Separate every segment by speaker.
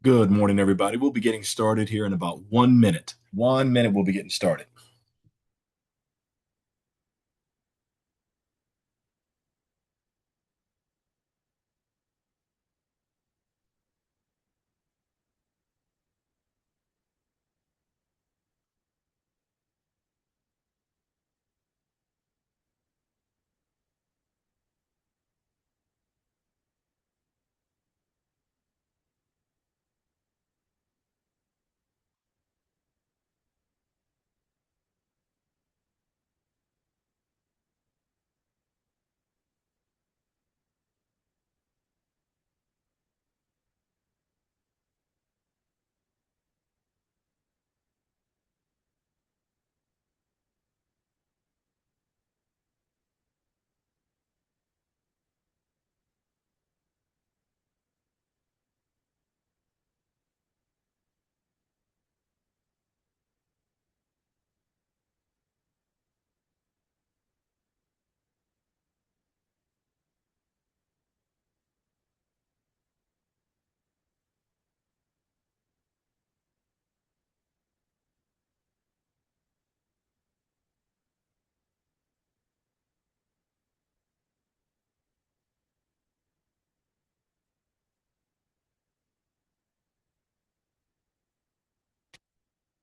Speaker 1: Good morning, everybody. We'll be getting started here in about 1 minute. 1 minute, we'll be getting started.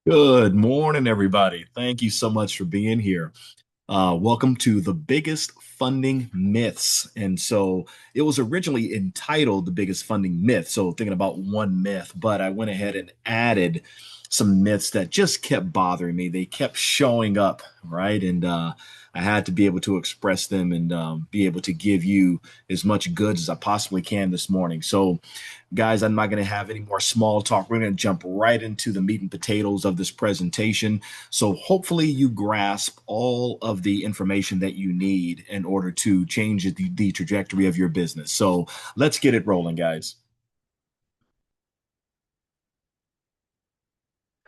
Speaker 1: Good morning, everybody. Thank you so much for being here. Welcome to the biggest funding myths. And so it was originally entitled The Biggest Funding Myth. So thinking about one myth, but I went ahead and added some myths that just kept bothering me. They kept showing up, right? And I had to be able to express them and be able to give you as much goods as I possibly can this morning. So, guys, I'm not going to have any more small talk. We're going to jump right into the meat and potatoes of this presentation. So hopefully you grasp all of the information that you need in order to change the trajectory of your business. So let's get it rolling, guys.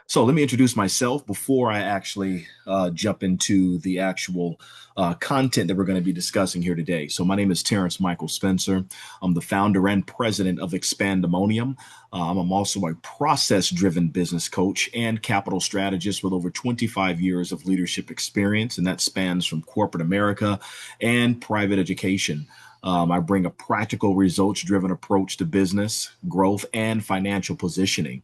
Speaker 1: So let me introduce myself before I actually jump into the actual content that we're going to be discussing here today. So my name is Terence Michael Spencer. I'm the founder and president of Expandemonium. I'm also a process-driven business coach and capital strategist with over 25 years of leadership experience, and that spans from corporate America and private education. I bring a practical, results-driven approach to business, growth, and financial positioning.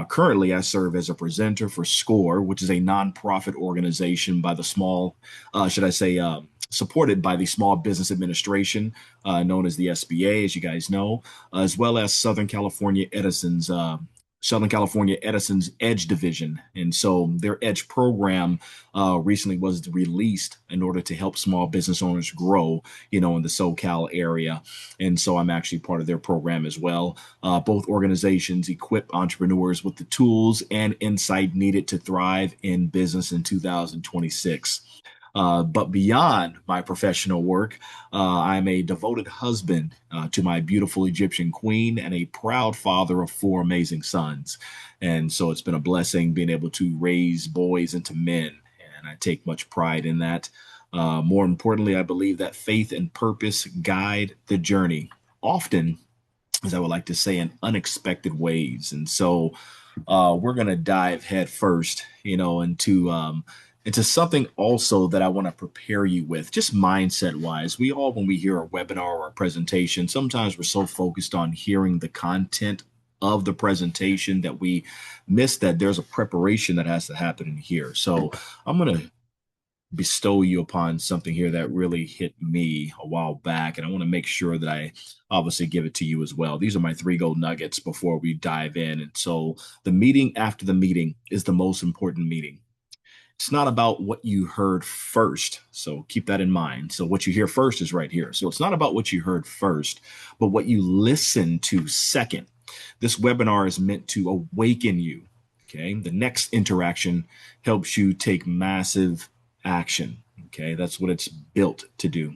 Speaker 1: Currently, I serve as a presenter for SCORE, which is a nonprofit organization by the small, should I say, supported by the Small Business Administration, known as the SBA, as you guys know, as well as Southern California Edison's Edge division. And so their Edge program recently was released in order to help small business owners grow, in the SoCal area. And so I'm actually part of their program as well. Both organizations equip entrepreneurs with the tools and insight needed to thrive in business in 2026. But beyond my professional work, I'm a devoted husband to my beautiful Egyptian queen and a proud father of four amazing sons. And so it's been a blessing being able to raise boys into men. And I take much pride in that. More importantly, I believe that faith and purpose guide the journey, often, as I would like to say, in unexpected ways. And so we're going to dive head first, into something also that I want to prepare you with, just mindset wise. We all, when we hear a webinar or a presentation, sometimes we're so focused on hearing the content of the presentation that we miss that there's a preparation that has to happen in here. So I'm going to bestow you upon something here that really hit me a while back. And I want to make sure that I obviously give it to you as well. These are my three gold nuggets before we dive in. And so the meeting after the meeting is the most important meeting. It's not about what you heard first. So keep that in mind. So what you hear first is right here. So it's not about what you heard first, but what you listen to second. This webinar is meant to awaken you. Okay. The next interaction helps you take massive action. Okay. That's what it's built to do.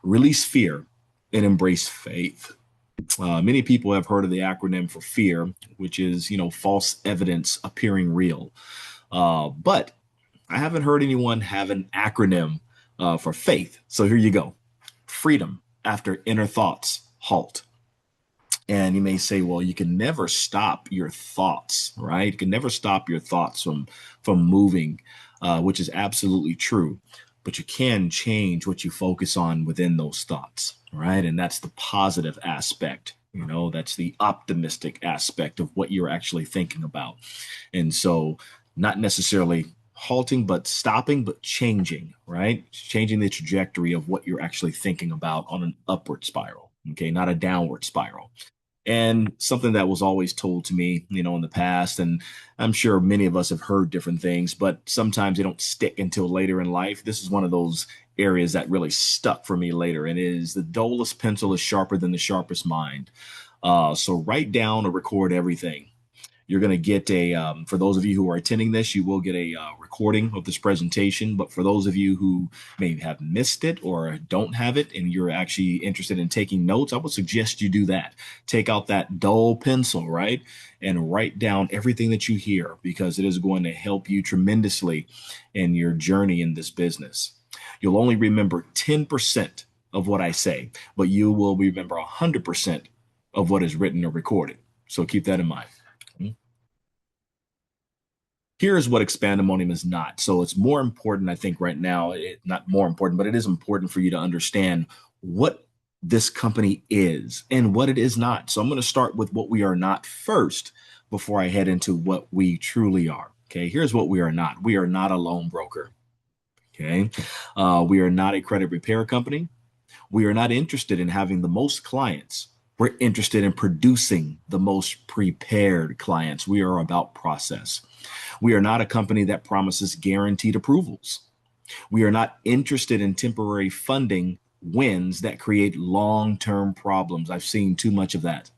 Speaker 1: Release fear and embrace faith. Many people have heard of the acronym for FEAR, which is, false evidence appearing real. But I haven't heard anyone have an acronym for faith. So here you go. Freedom after inner thoughts halt. And you may say, well, you can never stop your thoughts, right? You can never stop your thoughts from moving, which is absolutely true. But you can change what you focus on within those thoughts, right? And that's the positive aspect. That's the optimistic aspect of what you're actually thinking about. And so, not necessarily halting, but stopping, but changing, right? Changing the trajectory of what you're actually thinking about on an upward spiral, okay, not a downward spiral. And something that was always told to me, in the past, and I'm sure many of us have heard different things, but sometimes they don't stick until later in life. This is one of those areas that really stuck for me later, and it is the dullest pencil is sharper than the sharpest mind. So write down or record everything. You're going to get for those of you who are attending this, you will get a recording of this presentation. But for those of you who may have missed it or don't have it and you're actually interested in taking notes, I would suggest you do that. Take out that dull pencil, right? And write down everything that you hear, because it is going to help you tremendously in your journey in this business. You'll only remember 10% of what I say, but you will remember 100% of what is written or recorded. So keep that in mind. Here's what expandemonium is not. So it's more important, I think, right now, not more important, but it is important for you to understand what this company is and what it is not. So I'm going to start with what we are not first before I head into what we truly are. Okay, here's what we are not. We are not a loan broker. Okay, we are not a credit repair company. We are not interested in having the most clients. We're interested in producing the most prepared clients. We are about process. We are not a company that promises guaranteed approvals. We are not interested in temporary funding wins that create long-term problems. I've seen too much of that.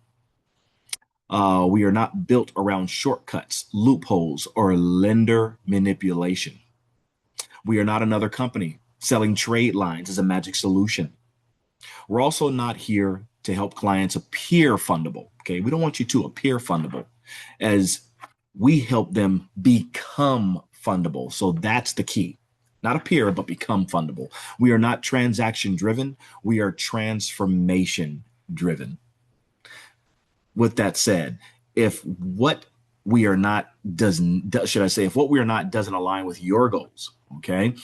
Speaker 1: We are not built around shortcuts, loopholes, or lender manipulation. We are not another company selling trade lines as a magic solution. We're also not here to help clients appear fundable. Okay, we don't want you to appear fundable, as we help them become fundable. So that's the key. Not appear, but become fundable. We are not transaction driven. We are transformation driven. With that said, if what we are not doesn't, should I say, if what we are not doesn't align with your goals, okay,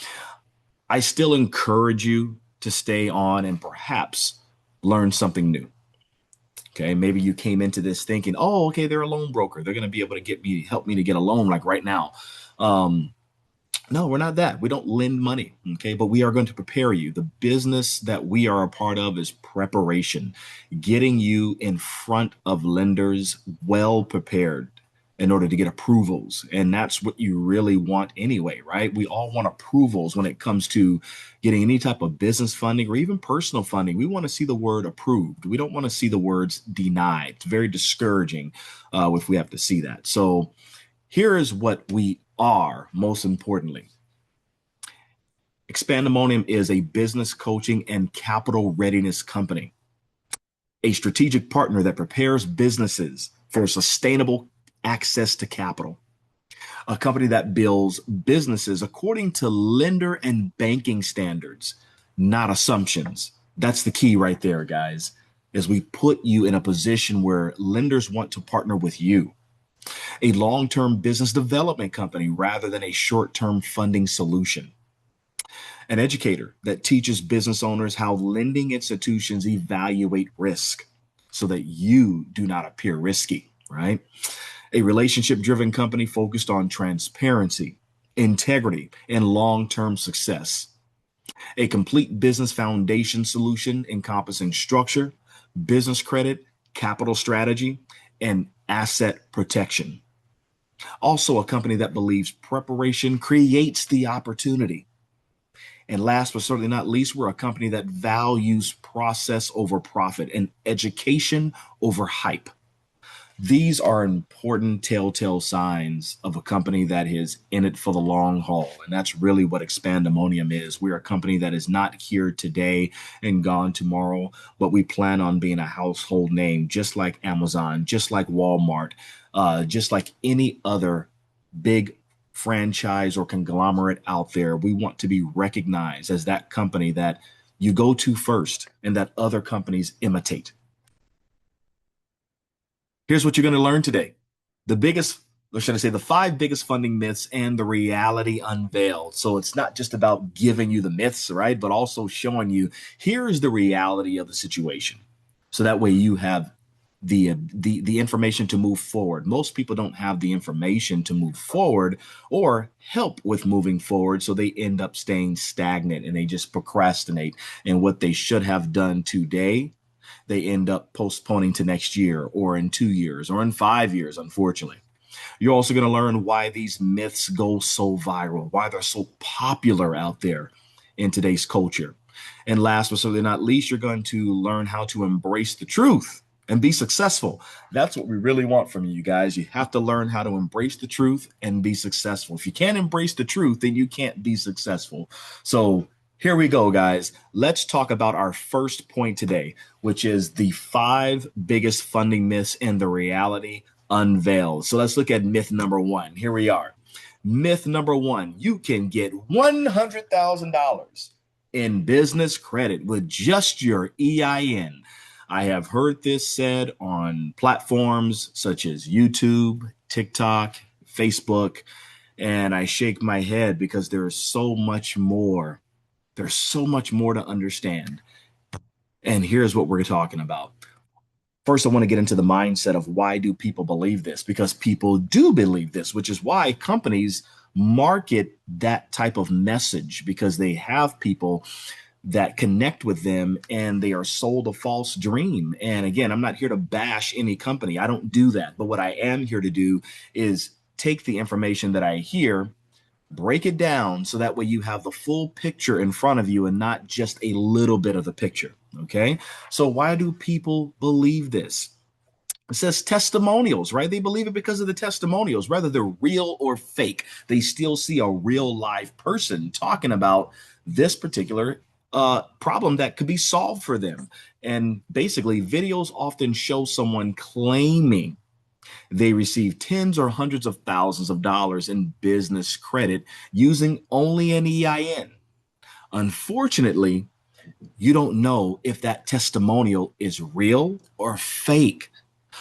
Speaker 1: I still encourage you to stay on and perhaps learn something new. Okay, maybe you came into this thinking, oh, okay, they're a loan broker. They're going to be able to help me to get a loan like right now. No, we're not that. We don't lend money. Okay, but we are going to prepare you. The business that we are a part of is preparation, getting you in front of lenders well prepared in order to get approvals. And that's what you really want anyway, right? We all want approvals when it comes to getting any type of business funding or even personal funding. We want to see the word approved. We don't want to see the words denied. It's very discouraging if we have to see that. So here is what we are, most importantly. Expandemonium is a business coaching and capital readiness company, a strategic partner that prepares businesses for sustainable access to capital, a company that builds businesses according to lender and banking standards, not assumptions. That's the key right there, guys, is we put you in a position where lenders want to partner with you, a long-term business development company rather than a short-term funding solution, an educator that teaches business owners how lending institutions evaluate risk so that you do not appear risky, right? A relationship driven company focused on transparency, integrity, and long term success. A complete business foundation solution encompassing structure, business credit, capital strategy, and asset protection. Also, a company that believes preparation creates the opportunity. And last but certainly not least, we're a company that values process over profit and education over hype. These are important telltale signs of a company that is in it for the long haul. And that's really what Expandemonium is. We're a company that is not here today and gone tomorrow, but we plan on being a household name, just like Amazon, just like Walmart, just like any other big franchise or conglomerate out there. We want to be recognized as that company that you go to first and that other companies imitate. Here's what you're going to learn today. The biggest, or should I say, the five biggest funding myths and the reality unveiled. So it's not just about giving you the myths, right? But also showing you here's the reality of the situation. So that way you have the information to move forward. Most people don't have the information to move forward or help with moving forward, so they end up staying stagnant and they just procrastinate. And what they should have done today they end up postponing to next year or in 2 years or in 5 years, unfortunately. You're also going to learn why these myths go so viral, why they're so popular out there in today's culture. And last but certainly not least, you're going to learn how to embrace the truth and be successful. That's what we really want from you guys. You have to learn how to embrace the truth and be successful. If you can't embrace the truth, then you can't be successful. So here we go, guys. Let's talk about our first point today, which is the five biggest funding myths and the reality unveiled. So let's look at myth number one. Here we are. Myth number one, you can get $100,000 in business credit with just your EIN. I have heard this said on platforms such as YouTube, TikTok, Facebook, and I shake my head because there's so much more. There's so much more to understand. And here's what we're talking about. First, I want to get into the mindset of why do people believe this? Because people do believe this, which is why companies market that type of message because they have people that connect with them and they are sold a false dream. And again, I'm not here to bash any company. I don't do that. But what I am here to do is take the information that I hear, break it down so that way you have the full picture in front of you and not just a little bit of the picture. Okay. So, why do people believe this? It says testimonials, right? They believe it because of the testimonials, whether they're real or fake. They still see a real live person talking about this particular problem that could be solved for them. And basically, videos often show someone claiming they receive tens or hundreds of thousands of dollars in business credit using only an EIN. Unfortunately, you don't know if that testimonial is real or fake,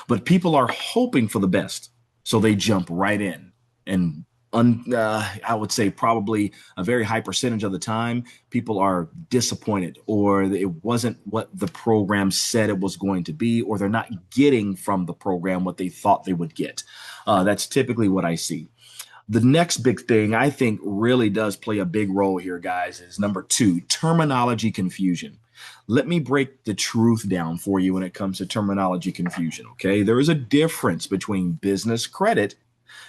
Speaker 1: but people are hoping for the best. So they jump right in. And I would say probably a very high percentage of the time, people are disappointed or it wasn't what the program said it was going to be, or they're not getting from the program what they thought they would get. That's typically what I see. The next big thing I think really does play a big role here, guys, is number two, terminology confusion. Let me break the truth down for you when it comes to terminology confusion. Okay. There is a difference between business credit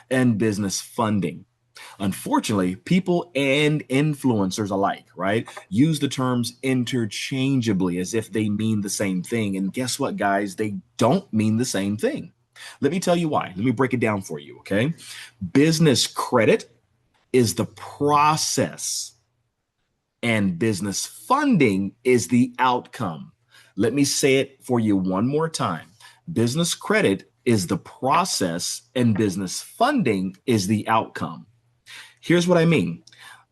Speaker 1: and business funding. Unfortunately, people and influencers alike, right, use the terms interchangeably as if they mean the same thing. And guess what, guys? They don't mean the same thing. Let me tell you why. Let me break it down for you, okay? Business credit is the process, and business funding is the outcome. Let me say it for you one more time. Business credit is the process, and business funding is the outcome. Here's what I mean.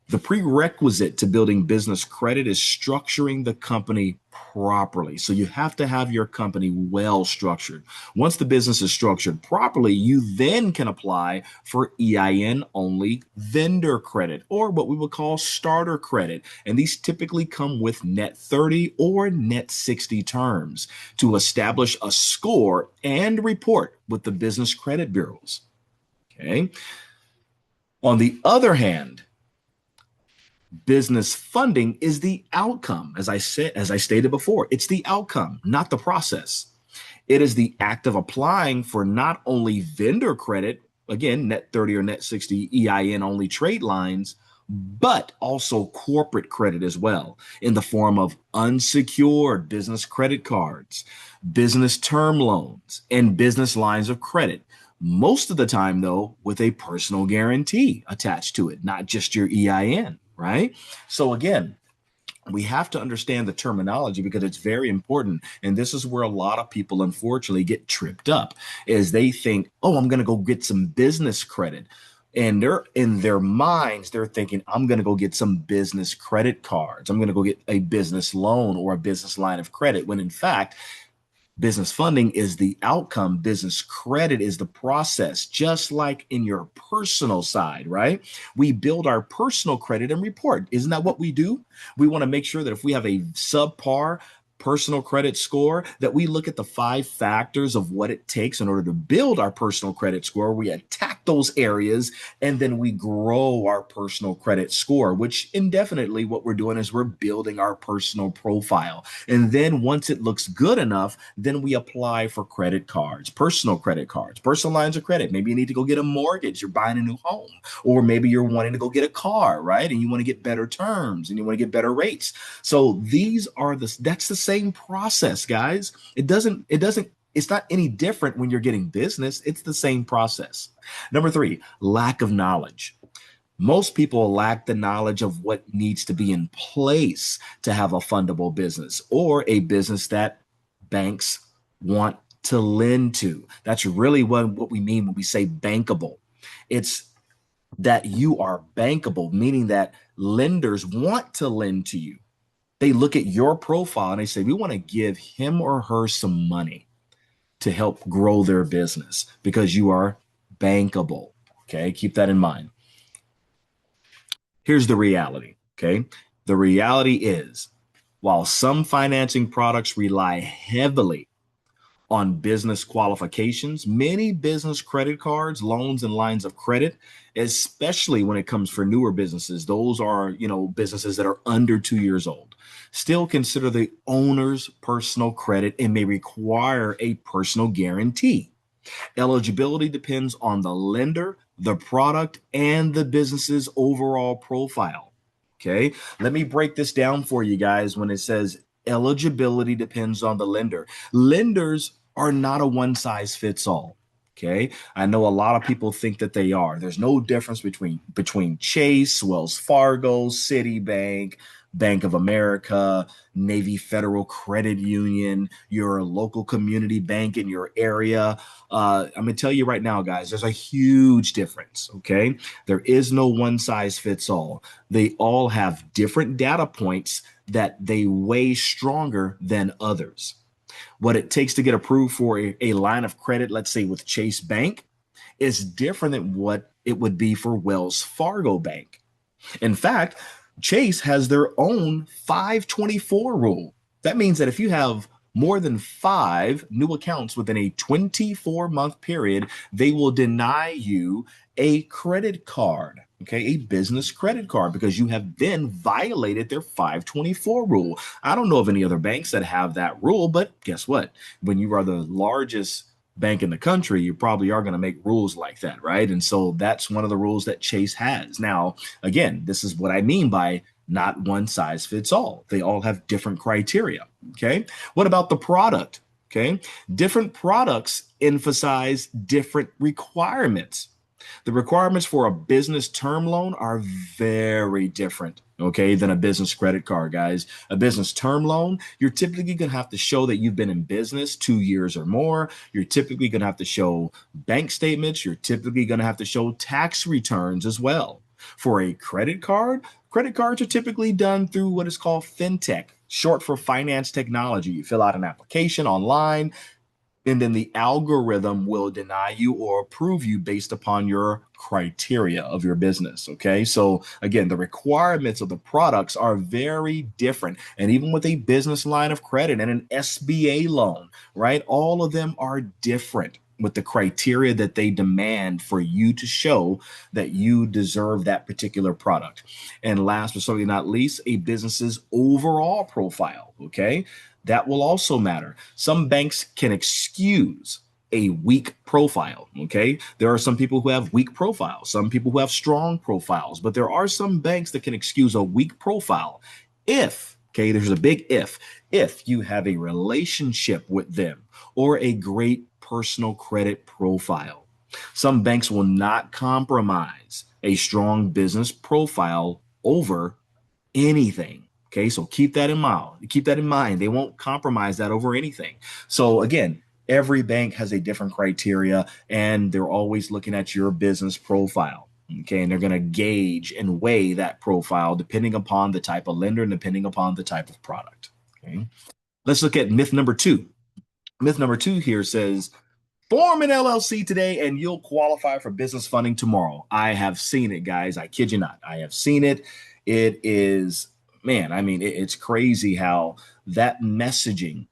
Speaker 1: The prerequisite to building business credit is structuring the company properly. So you have to have your company well structured. Once the business is structured properly, you then can apply for EIN only vendor credit, or what we would call starter credit. And these typically come with net 30 or net 60 terms to establish a score and report with the business credit bureaus. Okay. On the other hand, business funding is the outcome. As I stated before, it's the outcome, not the process. It is the act of applying for not only vendor credit, again, net 30 or net 60 EIN only trade lines, but also corporate credit as well in the form of unsecured business credit cards, business term loans, and business lines of credit. Most of the time, though, with a personal guarantee attached to it, not just your EIN, right? So, again, we have to understand the terminology because it's very important. And this is where a lot of people unfortunately get tripped up is they think, oh, I'm going to go get some business credit. And they're in their minds, they're thinking, I'm going to go get some business credit cards. I'm going to go get a business loan or a business line of credit. When in fact, Business funding is the outcome. Business credit is the process, just like in your personal side, right? We build our personal credit and report. Isn't that what we do? We want to make sure that if we have a subpar personal credit score, that we look at the 5 factors of what it takes in order to build our personal credit score. We attack those areas and then we grow our personal credit score, which indefinitely what we're doing is we're building our personal profile. And then once it looks good enough, then we apply for credit cards, personal lines of credit. Maybe you need to go get a mortgage, you're buying a new home, or maybe you're wanting to go get a car, right? And you want to get better terms and you want to get better rates. So that's the same process, guys. It's not any different when you're getting business. It's the same process. Number three, lack of knowledge. Most people lack the knowledge of what needs to be in place to have a fundable business or a business that banks want to lend to. That's really what we mean when we say bankable. It's that you are bankable, meaning that lenders want to lend to you. They look at your profile and they say, we want to give him or her some money to help grow their business because you are bankable. Okay, keep that in mind. Here's the reality. Okay, the reality is while some financing products rely heavily on business qualifications, many business credit cards, loans, and lines of credit, especially when it comes for newer businesses, those are, businesses that are under 2 years old, still consider the owner's personal credit and may require a personal guarantee. Eligibility depends on the lender, the product, and the business's overall profile. Okay, let me break this down for you guys when it says eligibility depends on the lender. Lenders are not a one size fits all. Okay, I know a lot of people think that they are. There's no difference between Chase, Wells Fargo, Citibank, Bank of America, Navy Federal Credit Union, your local community bank in your area. I'm going to tell you right now, guys, there's a huge difference. Okay. There is no one size fits all. They all have different data points that they weigh stronger than others. What it takes to get approved for a line of credit, let's say with Chase Bank, is different than what it would be for Wells Fargo Bank. In fact, Chase has their own 524 rule. That means that if you have more than 5 new accounts within a 24-month period, they will deny you a credit card, okay, a business credit card, because you have then violated their 524 rule. I don't know of any other banks that have that rule, but guess what? When you are the largest bank in the country, you probably are going to make rules like that, right? And so that's one of the rules that Chase has. Now, again, this is what I mean by not one size fits all. They all have different criteria. Okay. What about the product? Okay. Different products emphasize different requirements. The requirements for a business term loan are very different, okay, than a business credit card, guys. A business term loan, you're typically going to have to show that you've been in business 2 years or more. You're typically going to have to show bank statements. You're typically going to have to show tax returns as well. For a credit cards are typically done through what is called fintech, short for finance technology. You fill out an application online, and then the algorithm will deny you or approve you based upon your criteria of your business. Okay. So again, the requirements of the products are very different. And even with a business line of credit and an SBA loan, right? All of them are different with the criteria that they demand for you to show that you deserve that particular product. And last but certainly not least, a business's overall profile. Okay. That will also matter. Some banks can excuse a weak profile. Okay. There are some people who have weak profiles, some people who have strong profiles, but there are some banks that can excuse a weak profile if, okay, there's a big if you have a relationship with them or a great personal credit profile. Some banks will not compromise a strong business profile over anything. Okay, so keep that in mind. Keep that in mind. They won't compromise that over anything. So again, every bank has a different criteria and they're always looking at your business profile. Okay, and they're going to gauge and weigh that profile depending upon the type of lender and depending upon the type of product. Okay, let's look at myth number two. Myth number two here says, form an LLC today and you'll qualify for business funding tomorrow. I have seen it, guys. I kid you not. I have seen it. It is, man, I mean, it's crazy how that messaging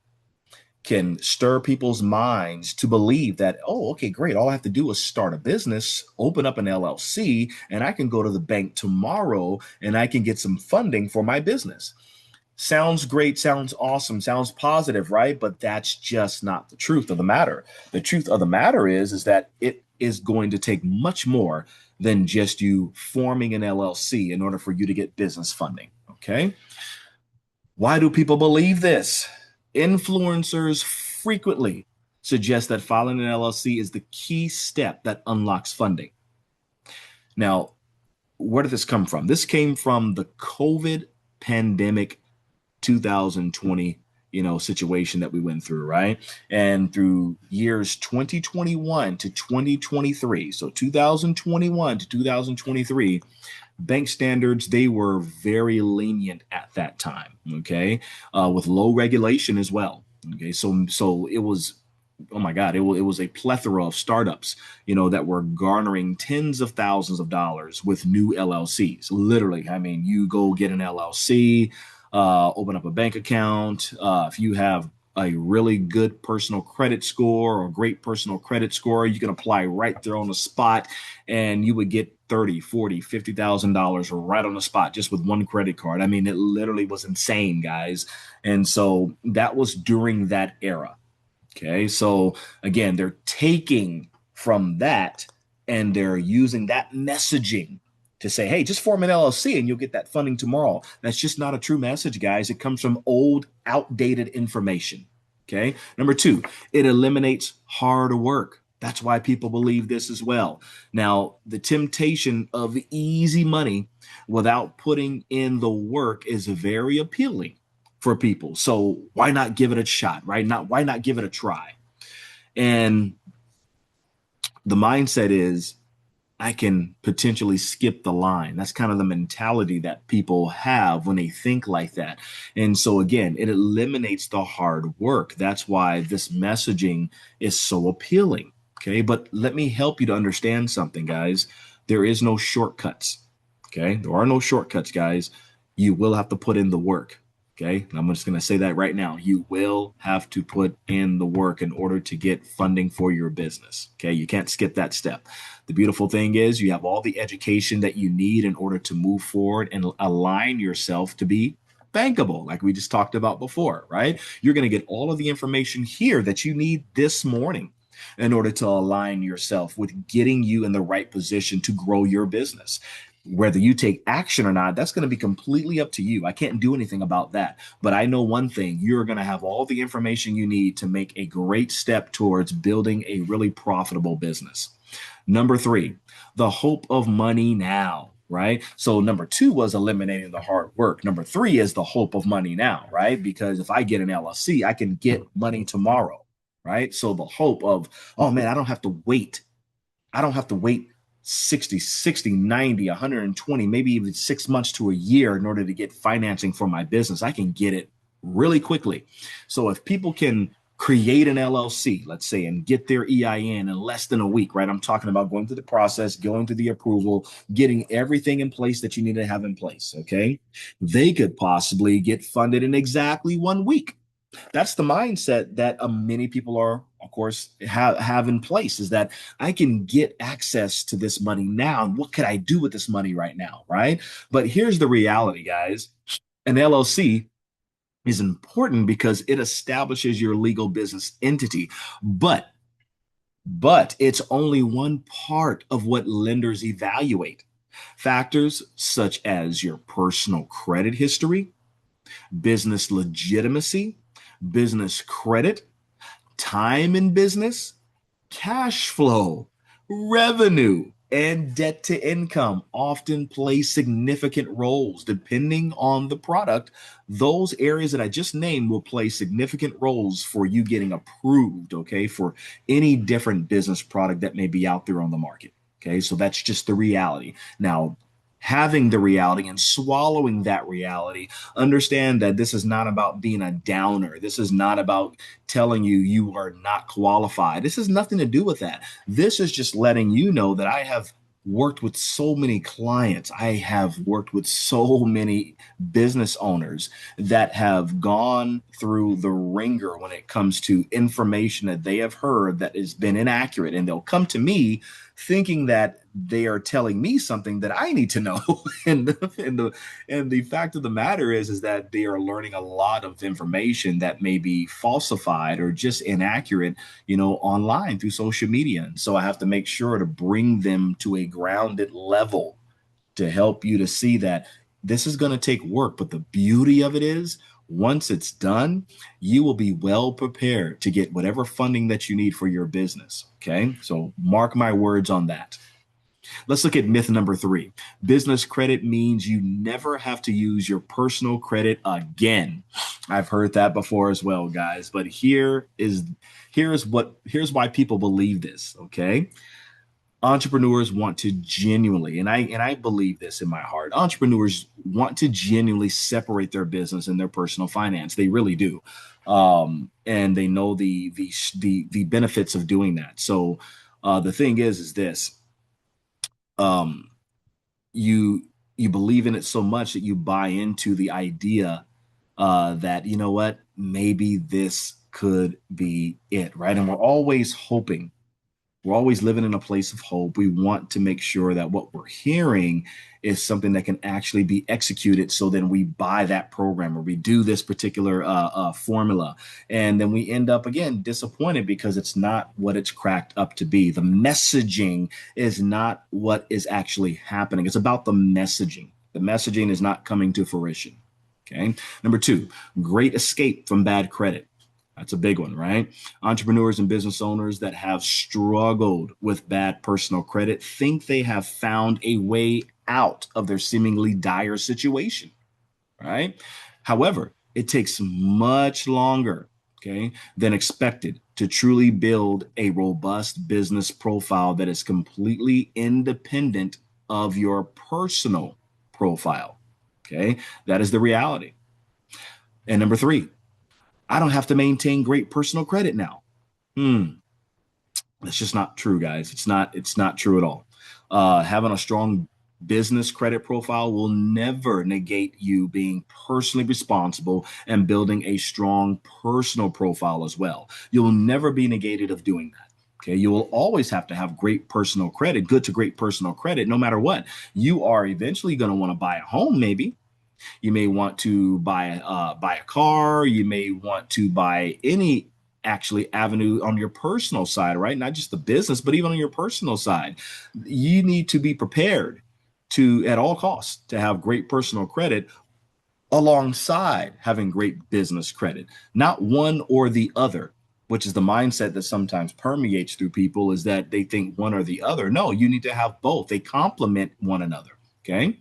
Speaker 1: can stir people's minds to believe that, oh, okay, great. All I have to do is start a business, open up an LLC, and I can go to the bank tomorrow and I can get some funding for my business. Sounds great, sounds awesome, sounds positive, right? But that's just not the truth of the matter. The truth of the matter is that it is going to take much more than just you forming an LLC in order for you to get business funding. Okay. Why do people believe this? Influencers frequently suggest that filing an LLC is the key step that unlocks funding. Now, where did this come from? This came from the COVID pandemic 2020, situation that we went through, right? And through years 2021 to 2023, so 2021 to 2023, bank standards, they were very lenient at that time, okay, with low regulation as well. Okay, so it was, oh my God, it was a plethora of startups, that were garnering tens of thousands of dollars with new LLCs. Literally, I mean, you go get an LLC, open up a bank account. If you have a really good personal credit score or great personal credit score, you can apply right there on the spot and you would get 30, 40, $50,000 right on the spot just with one credit card. I mean, it literally was insane, guys. And so that was during that era. Okay. So again, they're taking from that and they're using that messaging to say, hey, just form an LLC and you'll get that funding tomorrow. That's just not a true message, guys. It comes from old, outdated information. Okay. Number two, it eliminates hard work. That's why people believe this as well. Now, the temptation of easy money without putting in the work is very appealing for people. So why not give it a shot, right? Why not give it a try? And the mindset is I can potentially skip the line. That's kind of the mentality that people have when they think like that. And so again, it eliminates the hard work. That's why this messaging is so appealing. Okay. But let me help you to understand something, guys. There is no shortcuts. Okay. There are no shortcuts, guys. You will have to put in the work. Okay. And I'm just going to say that right now. You will have to put in the work in order to get funding for your business. Okay. You can't skip that step. The beautiful thing is you have all the education that you need in order to move forward and align yourself to be bankable, like we just talked about before, right? You're going to get all of the information here that you need this morning in order to align yourself with getting you in the right position to grow your business. Whether you take action or not, that's going to be completely up to you. I can't do anything about that. But I know one thing, you're going to have all the information you need to make a great step towards building a really profitable business. Number three, the hope of money now, right? So number two was eliminating the hard work. Number three is the hope of money now, right? Because if I get an LLC, I can get money tomorrow, right? So the hope of, oh man, I don't have to wait. I don't have to wait 60, 90, 120, maybe even 6 months to a year in order to get financing for my business. I can get it really quickly. So if people can create an LLC, let's say, and get their EIN in less than a week, right? I'm talking about going through the process, going through the approval, getting everything in place that you need to have in place. Okay. They could possibly get funded in exactly 1 week. That's the mindset that many people are, of course, have in place, is that I can get access to this money now. And what could I do with this money right now? Right. But here's the reality, guys. An LLC is important because it establishes your legal business entity. But it's only one part of what lenders evaluate. Factors such as your personal credit history, business legitimacy, business credit, time in business, cash flow, revenue, and debt to income often play significant roles depending on the product. Those areas that I just named will play significant roles for you getting approved, okay, for any different business product that may be out there on the market. Okay, so that's just the reality. Now, having the reality and swallowing that reality. Understand that this is not about being a downer. This is not about telling you you are not qualified. This has nothing to do with that. This is just letting you know that I have worked with so many clients. I have worked with so many business owners that have gone through the ringer when it comes to information that they have heard that has been inaccurate. And they'll come to me thinking that they are telling me something that I need to know. And the fact of the matter is that they are learning a lot of information that may be falsified or just inaccurate, online through social media. And so I have to make sure to bring them to a grounded level to help you to see that this is going to take work. But the beauty of it is, once it's done, you will be well prepared to get whatever funding that you need for your business. Okay. So mark my words on that. Let's look at myth number 3. Business credit means you never have to use your personal credit again. I've heard that before as well, guys. But here's why people believe this. Okay. Entrepreneurs want to genuinely, and I believe this in my heart, entrepreneurs want to genuinely separate their business and their personal finance. They really do. And they know the benefits of doing that. So the thing is this, um, you you believe in it so much that you buy into the idea that, you know what, maybe this could be it, right? And we're always living in a place of hope. We want to make sure that what we're hearing is something that can actually be executed. So then we buy that program or we do this particular formula. And then we end up again disappointed because it's not what it's cracked up to be. The messaging is not what is actually happening. It's about the messaging. The messaging is not coming to fruition. Okay. Number 2, great escape from bad credit. That's a big one, right? Entrepreneurs and business owners that have struggled with bad personal credit think they have found a way out of their seemingly dire situation, right? However, it takes much longer, okay, than expected to truly build a robust business profile that is completely independent of your personal profile. Okay, that is the reality. And number 3, I don't have to maintain great personal credit now. Hmm. That's just not true, guys. It's not true at all. Having a strong business credit profile will never negate you being personally responsible and building a strong personal profile as well. You'll never be negated of doing that. Okay, you will always have to have great personal credit, good to great personal credit, no matter what. You are eventually going to want to buy a home, maybe. You may want to buy a car. You may want to buy any actually avenue on your personal side, right? Not just the business, but even on your personal side. You need to be prepared to, at all costs, to have great personal credit alongside having great business credit, not one or the other, which is the mindset that sometimes permeates through people, is that they think one or the other. No, you need to have both. They complement one another. Okay.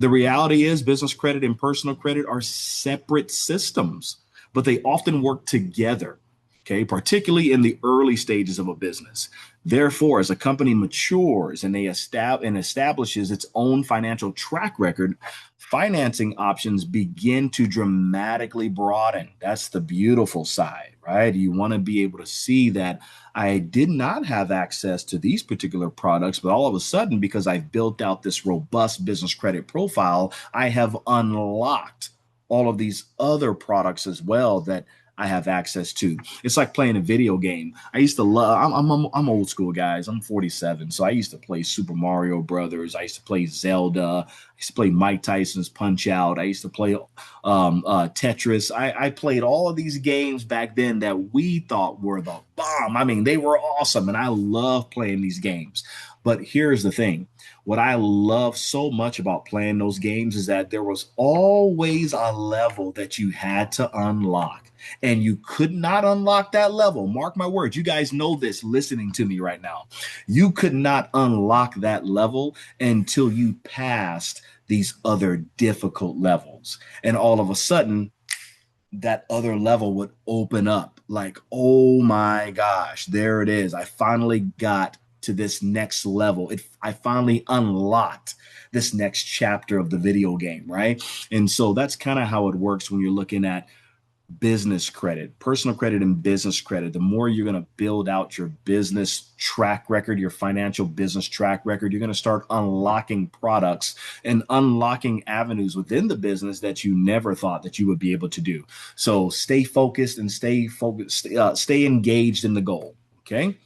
Speaker 1: The reality is business credit and personal credit are separate systems, but they often work together, okay, particularly in the early stages of a business. Therefore, as a company matures and establishes its own financial track record, financing options begin to dramatically broaden. That's the beautiful side, right? You want to be able to see that I did not have access to these particular products, but all of a sudden, because I've built out this robust business credit profile, I have unlocked all of these other products as well that I have access to. It's like playing a video game. I used to love. I'm old school, guys. I'm 47, so I used to play Super Mario Brothers. I used to play Zelda. I used to play Mike Tyson's Punch Out. I used to play Tetris. I played all of these games back then that we thought were the bomb. I mean, they were awesome, and I love playing these games. But here's the thing. What I love so much about playing those games is that there was always a level that you had to unlock, and you could not unlock that level. Mark my words. You guys know this listening to me right now. You could not unlock that level until you passed these other difficult levels. And all of a sudden, that other level would open up like, oh my gosh, there it is. I finally got to this next level. I finally unlocked this next chapter of the video game, right? And so that's kind of how it works when you're looking at business credit, personal credit, and business credit. The more you're going to build out your business track record, your financial business track record, you're going to start unlocking products and unlocking avenues within the business that you never thought that you would be able to do. So stay focused and stay engaged in the goal. Okay.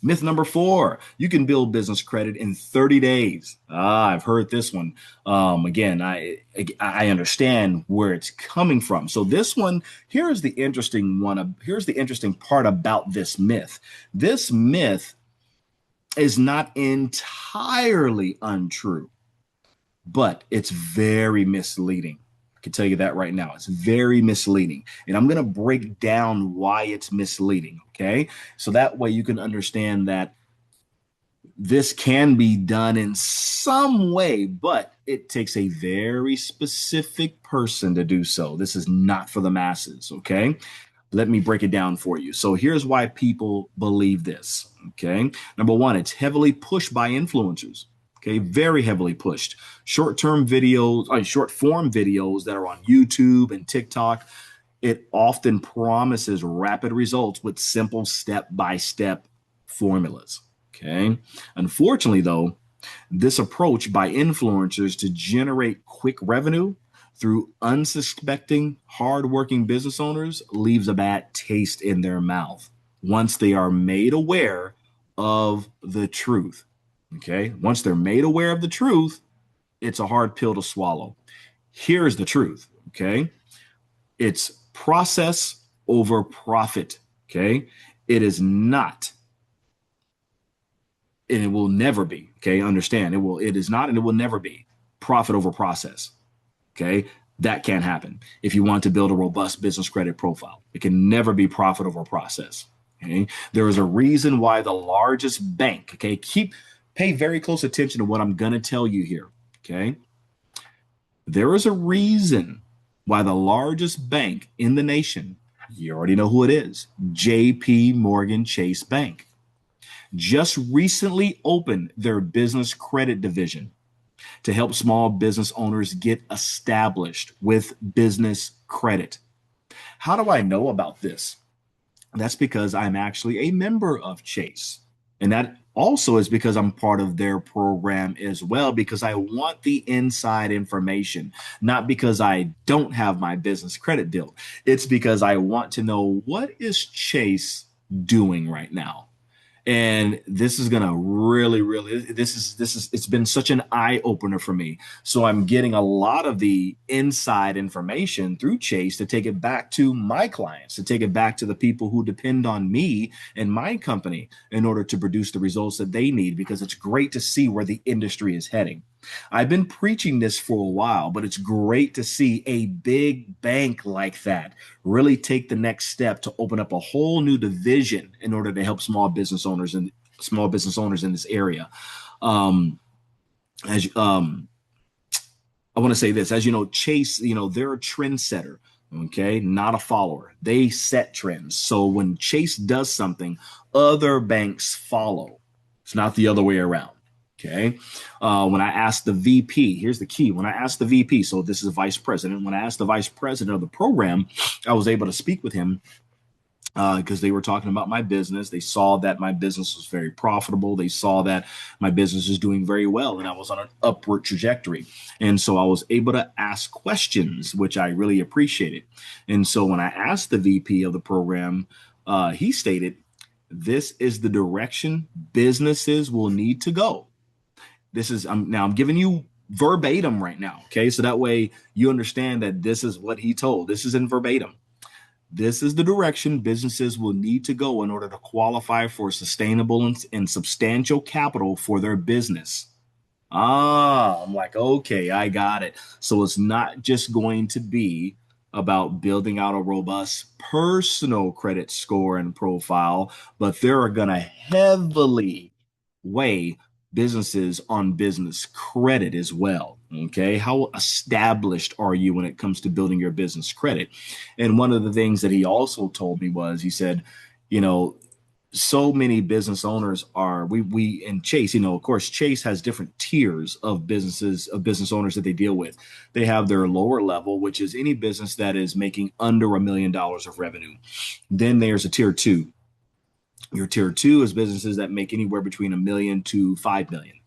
Speaker 1: Myth number 4, you can build business credit in 30 days. I've heard this one. Again, I understand where it's coming from. So this one, here's the interesting one. Here's the interesting part about this myth. This myth is not entirely untrue, but it's very misleading. I can tell you that right now. It's very misleading. And I'm going to break down why it's misleading. Okay. So that way you can understand that this can be done in some way, but it takes a very specific person to do so. This is not for the masses. Okay. Let me break it down for you. So here's why people believe this. Okay. Number one, it's heavily pushed by influencers. Okay, very heavily pushed. Short form videos that are on YouTube and TikTok. It often promises rapid results with simple step-by-step formulas. Okay. Unfortunately, though, this approach by influencers to generate quick revenue through unsuspecting, hardworking business owners leaves a bad taste in their mouth once they are made aware of the truth. Okay. Once they're made aware of the truth, it's a hard pill to swallow. Here's the truth. Okay. It's process over profit. Okay. It is not, and it will never be. Okay. Understand it is not, and it will never be profit over process. Okay. That can't happen if you want to build a robust business credit profile. It can never be profit over process. Okay. There is a reason why the largest bank, okay, pay very close attention to what I'm going to tell you here. Okay. There is a reason why the largest bank in the nation, you already know who it is, JP Morgan Chase Bank, just recently opened their business credit division to help small business owners get established with business credit. How do I know about this? That's because I'm actually a member of Chase. And that also is because I'm part of their program as well, because I want the inside information, not because I don't have my business credit built. It's because I want to know, what is Chase doing right now? And this is gonna really, it's been such an eye opener for me. So I'm getting a lot of the inside information through Chase to take it back to my clients, to take it back to the people who depend on me and my company in order to produce the results that they need, because it's great to see where the industry is heading. I've been preaching this for a while, but it's great to see a big bank like that really take the next step to open up a whole new division in order to help small business owners in this area. As I want to say this, as you know, Chase, they're a trendsetter. Okay, not a follower. They set trends. So when Chase does something, other banks follow. It's not the other way around. Okay. When I asked the VP, here's the key. When I asked the VP, so this is a vice president. When I asked the vice president of the program, I was able to speak with him because they were talking about my business. They saw that my business was very profitable. They saw that my business is doing very well, and I was on an upward trajectory. And so I was able to ask questions, which I really appreciated. And so when I asked the VP of the program, he stated, "This is the direction businesses will need to go." This is I'm giving you verbatim right now. Okay. So that way you understand that this is what he told. This is in verbatim. This is the direction businesses will need to go in order to qualify for sustainable and substantial capital for their business. I'm like, okay, I got it. So it's not just going to be about building out a robust personal credit score and profile, but they're going to heavily weigh businesses on business credit as well. Okay. How established are you when it comes to building your business credit? And one of the things that he also told me was, he said, you know, So many business owners are we and Chase, of course, Chase has different tiers of business owners that they deal with. They have their lower level, which is any business that is making under $1 million of revenue. Then there's a tier two. Your tier two is businesses that make anywhere between a million to 5 million.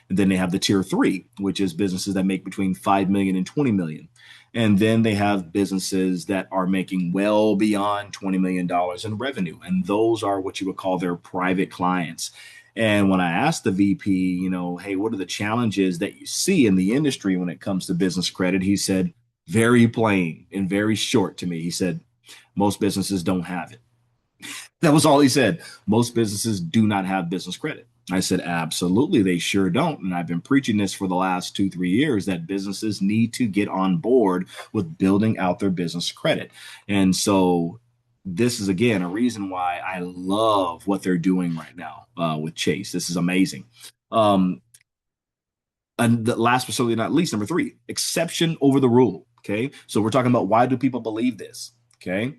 Speaker 1: And then they have the tier three, which is businesses that make between 5 million and 20 million. And then they have businesses that are making well beyond $20 million in revenue. And those are what you would call their private clients. And when I asked the VP, hey, what are the challenges that you see in the industry when it comes to business credit? He said, very plain and very short to me. He said, most businesses don't have it. That was all he said. Most businesses do not have business credit. I said, absolutely, they sure don't. And I've been preaching this for the last 2, 3 years that businesses need to get on board with building out their business credit. And so this is, again, a reason why I love what they're doing right now with Chase. This is amazing. Um, and the last but certainly not least, number three, exception over the rule. Okay. So we're talking about why do people believe this? Okay,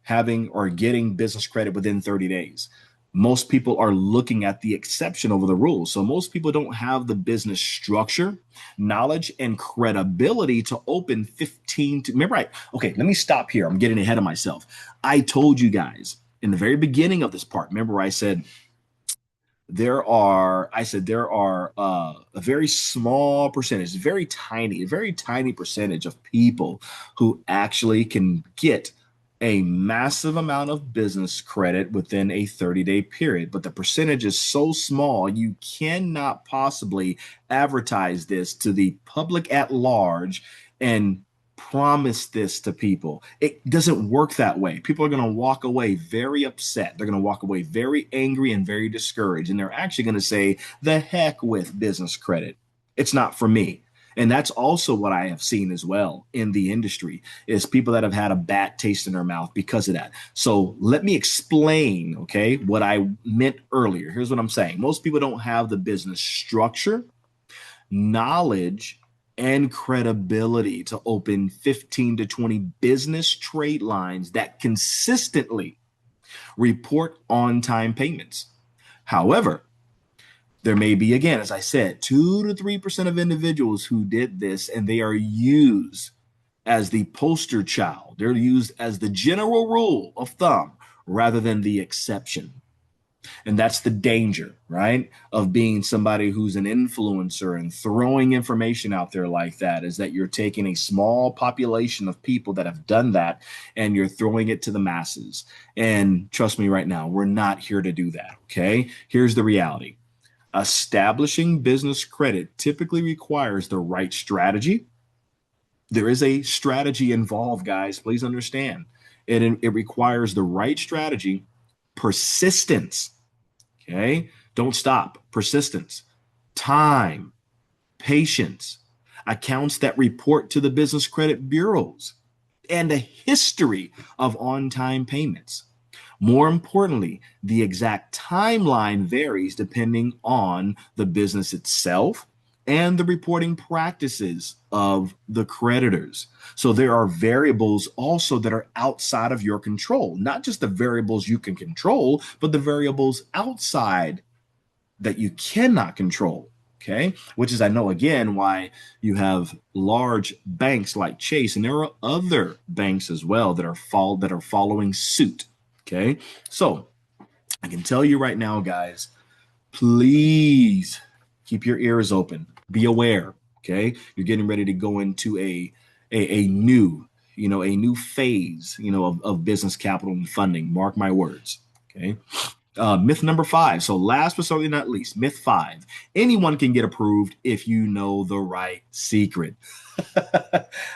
Speaker 1: having or getting business credit within 30 days. Most people are looking at the exception over the rule. So most people don't have the business structure, knowledge, and credibility to open 15 to remember, okay, let me stop here. I'm getting ahead of myself. I told you guys in the very beginning of this part, remember I said there are a very small percentage, a very tiny percentage of people who actually can get a massive amount of business credit within a 30-day period. But the percentage is so small, you cannot possibly advertise this to the public at large and promise this to people. It doesn't work that way. People are going to walk away very upset. They're going to walk away very angry and very discouraged. And they're actually going to say, the heck with business credit. It's not for me. And that's also what I have seen as well in the industry is people that have had a bad taste in their mouth because of that. So let me explain, okay, what I meant earlier. Here's what I'm saying. Most people don't have the business structure, knowledge, and credibility to open 15 to 20 business trade lines that consistently report on time payments. However, there may be, again, as I said, 2 to 3% of individuals who did this, and they are used as the poster child. They're used as the general rule of thumb rather than the exception. And that's the danger, right? Of being somebody who's an influencer and throwing information out there like that is that you're taking a small population of people that have done that and you're throwing it to the masses. And trust me right now, we're not here to do that. Okay. Here's the reality. Establishing business credit typically requires the right strategy. There is a strategy involved, guys. Please understand. It requires the right strategy, persistence. Okay. Don't stop. Persistence, time, patience, accounts that report to the business credit bureaus, and a history of on time payments. More importantly, the exact timeline varies depending on the business itself and the reporting practices of the creditors. So there are variables also that are outside of your control, not just the variables you can control, but the variables outside that you cannot control. Okay. Which is, I know, again, why you have large banks like Chase, and there are other banks as well that are following suit. Okay. So I can tell you right now, guys, please keep your ears open. Be aware. Okay. You're getting ready to go into a new, a new phase, of business capital and funding. Mark my words. Okay. Myth number 5. So last but certainly not least, myth 5. Anyone can get approved if you know the right secret.